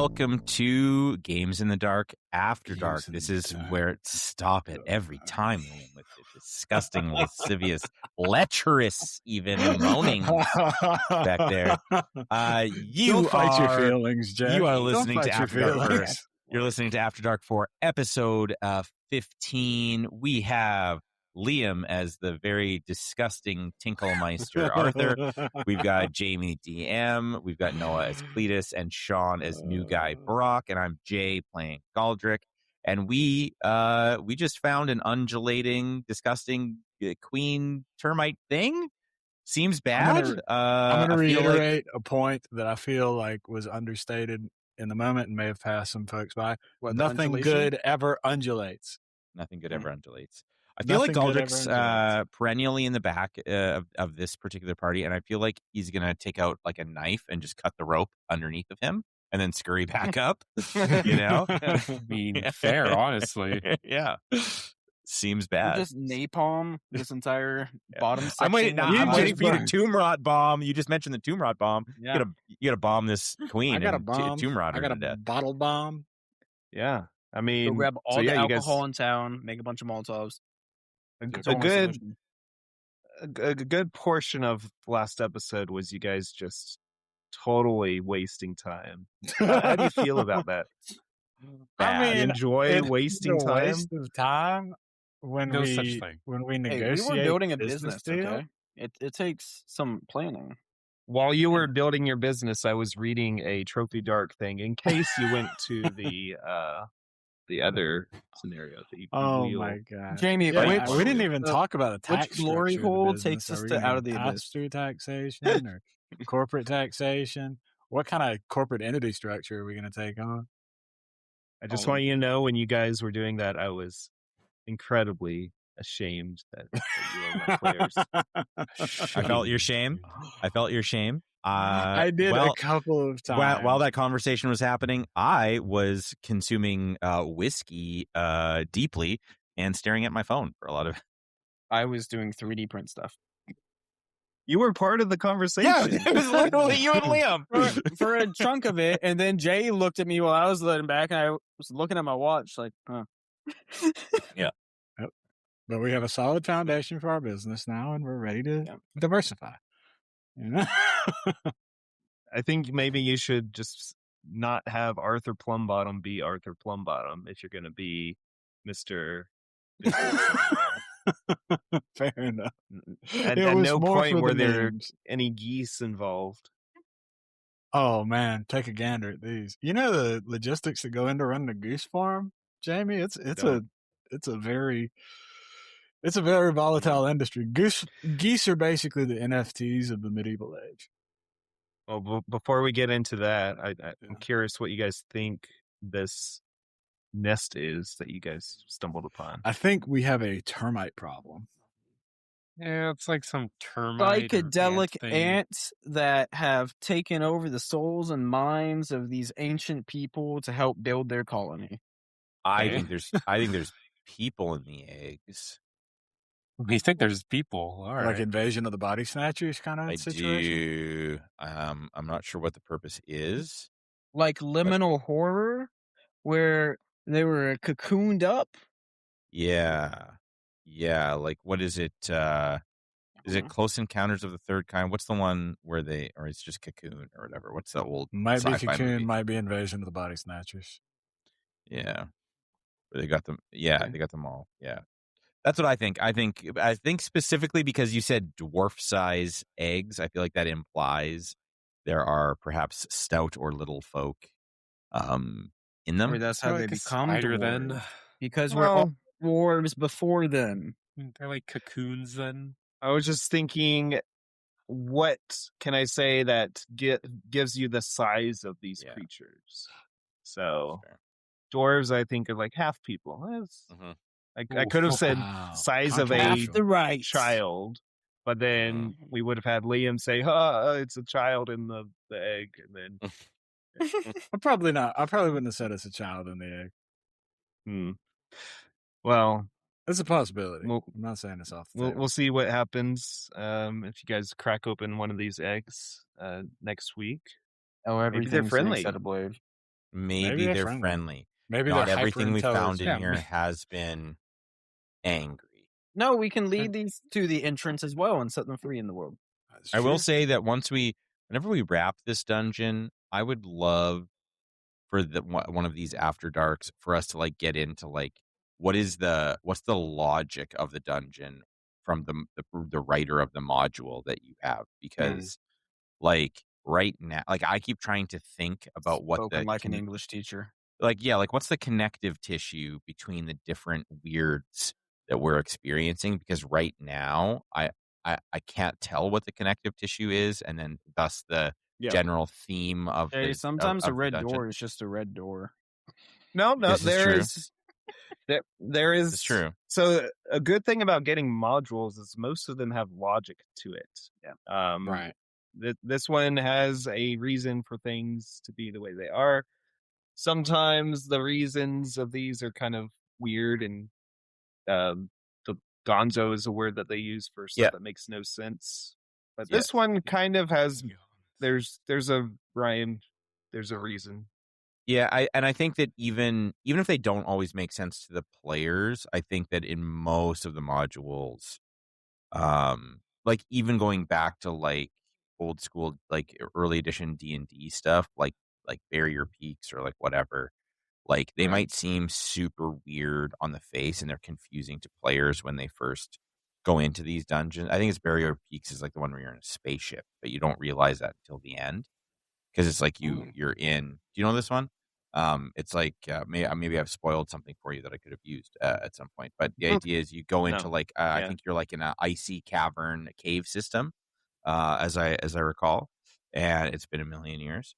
welcome to Games in the Dark After Dark. This is where stop it every time, Liam, with the disgusting, lascivious, lecherous, even moaning back there. Don't fight your feelings, Jay. You are listening to After Dark. You're listening to After Dark for episode 15. We have Liam as the very disgusting Tinkelmeister Arthur. We've got Jamie DM. We've got Noah as Cletus and Sean as new guy Brock. And I'm Jay playing Galdrick. And we just found an undulating, disgusting queen termite thing. Seems bad. I'm going to reiterate a point that I feel like was understated in the moment and may have passed some folks by. Nothing good ever undulates. Nothing good ever undulates. I feel like Galdrick's perennially in the back of this particular party, and I feel like he's going to take out like a knife and just cut the rope underneath of him and then scurry back up, you know? I mean, fair, honestly. Yeah. Seems bad. Just napalm this entire bottom section. I'm waiting for you to tomb rot bomb. You just mentioned the tomb rot bomb. Yeah. You got to bomb this queen. I got a bomb. Tomb rot. I got a bottle bomb. Yeah. I mean, go grab all the alcohol in town, make a bunch of Molotovs. A good portion of last episode was you guys just totally wasting time. How do you feel about that? I mean, enjoy wasting time. Waste of time when no we such thing. When we negotiate. We were building a business. Deal. Okay, it takes some planning. While you were building your business, I was reading a Trophy Dark thing in case you went to the other scenario. My god, Jamie! we didn't even talk about a tax. Which glory hole takes us out of the abyss? Through taxation or corporate taxation? What kind of corporate entity structure are we going to take on? I just want you to know, when you guys were doing that, I was incredibly ashamed that you were my players. I felt your shame. I did a couple of times. While that conversation was happening, I was consuming whiskey deeply and staring at my phone for a lot of. I was doing 3D print stuff. You were part of the conversation. Yeah, it was literally you and Liam for a chunk of it, and then Jay looked at me while I was letting back, and I was looking at my watch like, huh. Yeah. But we have a solid foundation for our business now, and we're ready to diversify. You know? I think maybe you should just not have Arthur Plumbottom be Arthur Plumbottom if you're going to be Mr. Fair enough. At no point were there any geese involved. Oh man, take a gander at these. You know the logistics that go into running a goose farm, Jamie? It's a very volatile industry. Geese are basically the NFTs of the medieval age. Well, before we get into that, I'm curious what you guys think this nest is that you guys stumbled upon. I think we have a termite problem. Yeah, it's like some termite psychedelic ants that have taken over the souls and minds of these ancient people to help build their colony. I think there's people in the eggs. You think there's people? All right. Like Invasion of the Body Snatchers kind of situation? I'm not sure what the purpose is. Like liminal horror, where they were cocooned up? Yeah. Like, what is it? Is it Close Encounters of the Third Kind? What's the one where or it's just Cocoon or whatever? What's the old might be sci-fi Cocoon, movie? might be Invasion of the Body Snatchers. Yeah. Where they got them. Yeah, they got them all. Yeah. That's what I think. I think specifically because you said dwarf size eggs, I feel like that implies there are perhaps stout or little folk in them. Or that's how they become dwarves. Then. Because we're all dwarves before them. They're like cocoons then. I was just thinking, what can I say that gives you the size of these creatures? So dwarves, I think, are like half people. I could have said size of a child, but then we would have had Liam say, it's a child in the egg. And then Probably not. I probably wouldn't have said it's a child in the egg. Well, it's a possibility. I'm not saying it's off the table. We'll see what happens if you guys crack open one of these eggs next week. Oh, everything's they're friendly. Set a blade. Maybe they're friendly. Maybe Not they're everything we found in hyper-intelligent. here has been angry. No, we can lead these to the entrance as well and set them free in the world. I will say that whenever we wrap this dungeon, I would love for one of these after darks for us to like get into like what's the logic of the dungeon from the writer of the module that you have, because like right now, like I keep trying to think about what Spoken like an English teacher. Like what's the connective tissue between the different weirds that we're experiencing, because right now I can't tell what the connective tissue is, and then thus the general theme of sometimes of a red the dungeon. door is just a red door. No, there is it's true. So a good thing about getting modules is most of them have logic to it. Yeah. Right. This one has a reason for things to be the way they are. Sometimes the reasons of these are kind of weird, and the gonzo is a word that they use for stuff that makes no sense. But this one kind of has, there's a rhyme, there's a reason. Yeah, I think that even if they don't always make sense to the players, I think that in most of the modules, like even going back to like old school, like early edition D&D stuff, like Barrier Peaks or like whatever, like they might seem super weird on the face and they're confusing to players when they first go into these dungeons. I think it's Barrier Peaks is like the one where you're in a spaceship, but you don't realize that until the end, because it's like you're in. Do you know this one? It's like maybe I've spoiled something for you that I could have used at some point. But the idea is you go into like I think you're like in an icy cavern cave system, as I recall, and it's been a million years.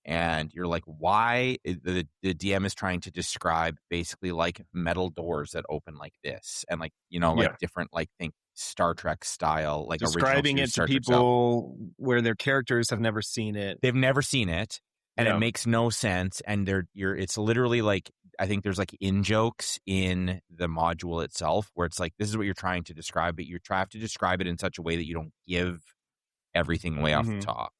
And you're like, why? The DM is trying to describe basically like metal doors that open like this, and like like different like think Star Trek style, like describing it to people where their characters have never seen it. They've never seen it, and it makes no sense. And it's literally like, I think there's like in jokes in the module itself where it's like, this is what you're trying to describe, but you have to describe it in such a way that you don't give everything away off the top.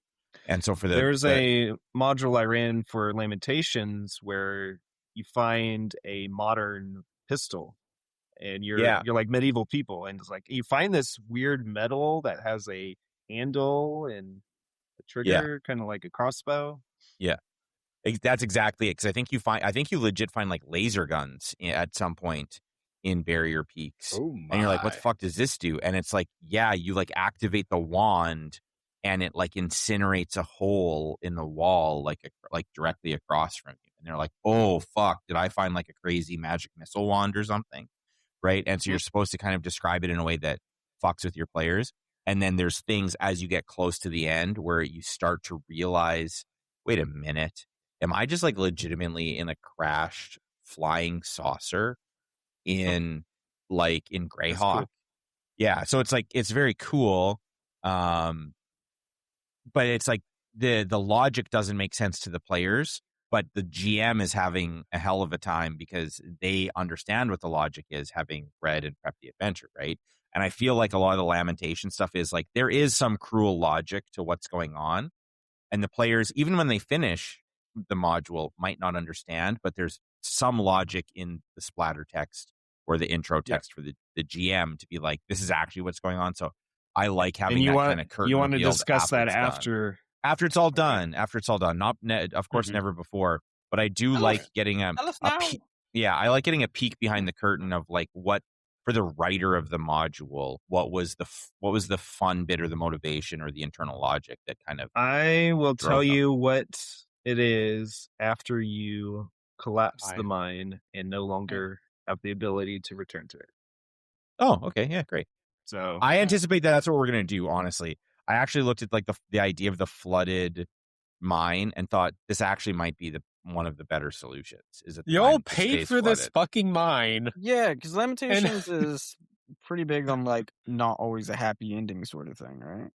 And so there's a module I ran for Lamentations where you find a modern pistol, and you're like medieval people, and it's like you find this weird metal that has a handle and a trigger, kind of like a crossbow. Yeah, that's exactly it. Because I think you legit find like laser guns at some point in Barrier Peaks, and you're like, what the fuck does this do? And it's like, you like activate the wand, and it like incinerates a hole in the wall, like directly across from you. And they're like, oh fuck, did I find like a crazy magic missile wand or something? Right. And so you're supposed to kind of describe it in a way that fucks with your players. And then there's things as you get close to the end where you start to realize, wait a minute, am I just like legitimately in a crashed flying saucer in Greyhawk? Cool. Yeah. So it's like, it's very cool. But it's like the logic doesn't make sense to the players, but the GM is having a hell of a time because they understand what the logic is, having read and prepped the adventure, right? And I feel like a lot of the Lamentation stuff is like, there is some cruel logic to what's going on, and the players, even when they finish the module, might not understand, but there's some logic in the splatter text or the intro text for the GM to be like, this is actually what's going on. So I like having that kind of curtain. You want to discuss that after it's all done. After it's all done, not of course never before. But I do like getting I like getting a peek behind the curtain of like what, for the writer of the module, what was the fun bit or the motivation or the internal logic that kind of. I will tell you what it is after you collapse the mine and no longer have the ability to return to it. Oh, okay, yeah, great. So I anticipate that's what we're gonna do. Honestly, I actually looked at like the idea of the flooded mine and thought this actually might be one of the better solutions. Is it y'all paid for this fucking mine? Yeah, because Lamentations is pretty big on like not always a happy ending sort of thing, right?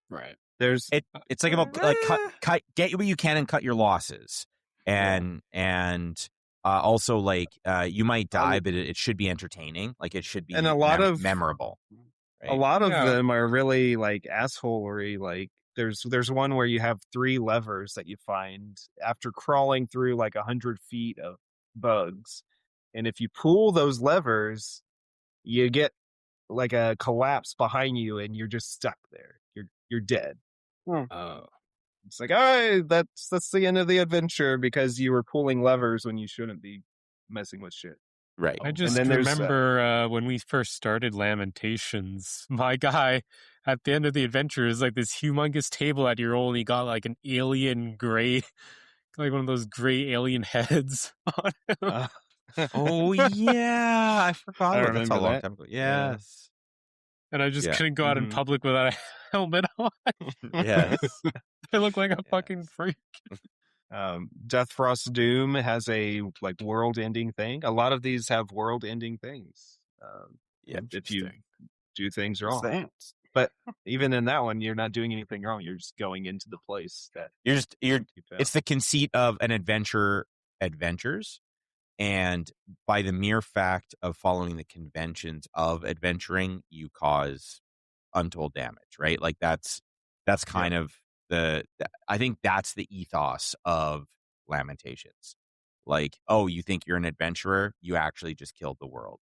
Right. It's like about like cut get what you can and cut your losses, and also like you might die, but it should be entertaining. Like it should be memorable. Right? A lot of them are really like assholery. Like there's one where you have 3 levers that you find after crawling through like 100 feet of bugs, and if you pull those levers, you get like a collapse behind you, and you're just stuck there. You're dead. Oh. It's like, oh, that's the end of the adventure because you were pulling levers when you shouldn't be messing with shit. Right. I just remember when we first started Lamentations, my guy at the end of the adventure is like this humongous table at your only got like an alien gray, like one of those gray alien heads on him. Oh yeah, I forgot. I That's a remember long that. time ago. Yes. And I just couldn't go out in public without a helmet on. Yes. I look like a fucking freak. Death Frost Doom has a like world-ending thing. A lot of these have world-ending things. If you do things wrong. But even in that one, you're not doing anything wrong. You're just going into the place that it's the conceit of an adventures. And by the mere fact of following the conventions of adventuring, you cause untold damage, right? Like that's kind of I think that's the ethos of Lamentations. Like, oh, you think you're an adventurer? You actually just killed the world.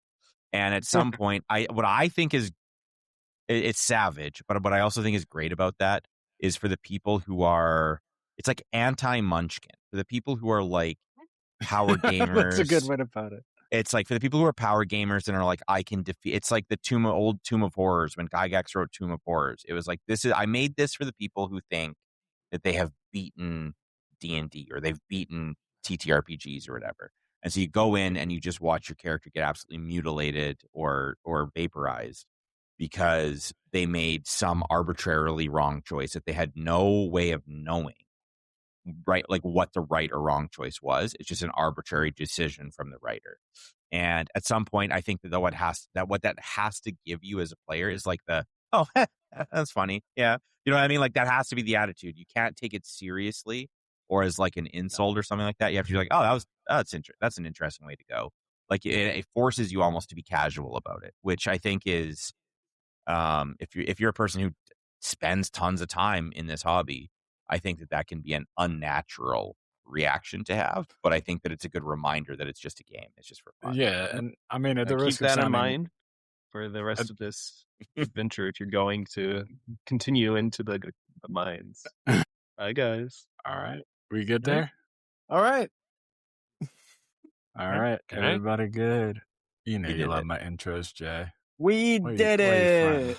And at some point, what I think is it's savage, but what I also think is great about that is for the people who are, it's like anti-Munchkin. For the people who are like power gamers. That's a good way to put it. It's like for the people who are power gamers and are like, I can defeat. It's like the old Tomb of Horrors when Gygax wrote Tomb of Horrors. It was like I made this for the people who think that they have beaten D&D or they've beaten TTRPGs or whatever. And so you go in and you just watch your character get absolutely mutilated or vaporized because they made some arbitrarily wrong choice that they had no way of knowing. Right, like what the right or wrong choice was. It's just an arbitrary decision from the writer. And at some point, I think that what that has to give you as a player is like that's funny. Yeah, you know what I mean? Like that has to be the attitude. You can't take it seriously or as like an insult or something like that. You have to be like, oh, that's an interesting way to go. Like it forces you almost to be casual about it, which I think is, if you're a person who spends tons of time in this hobby, I think that can be an unnatural reaction to have, but I think that it's a good reminder that it's just a game. It's just for fun. Yeah, and I mean, at the risk keep of that in sounding, mind for the rest of this adventure if you're going to continue into the mines. Bye, guys. All right, we good there? All right. All right, everybody good. You know you love my intros, Jay. We did it.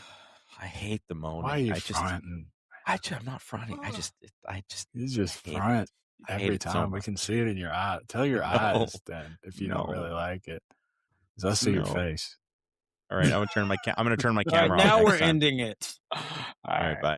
I hate the moaning. Why are you fronting? I'm not fronting. You just front every time. We can see it in your eye. Tell your eyes then if you don't really like it. Because I see your face. All right, I'm gonna turn my camera off. Now we're ending it. All right, bye.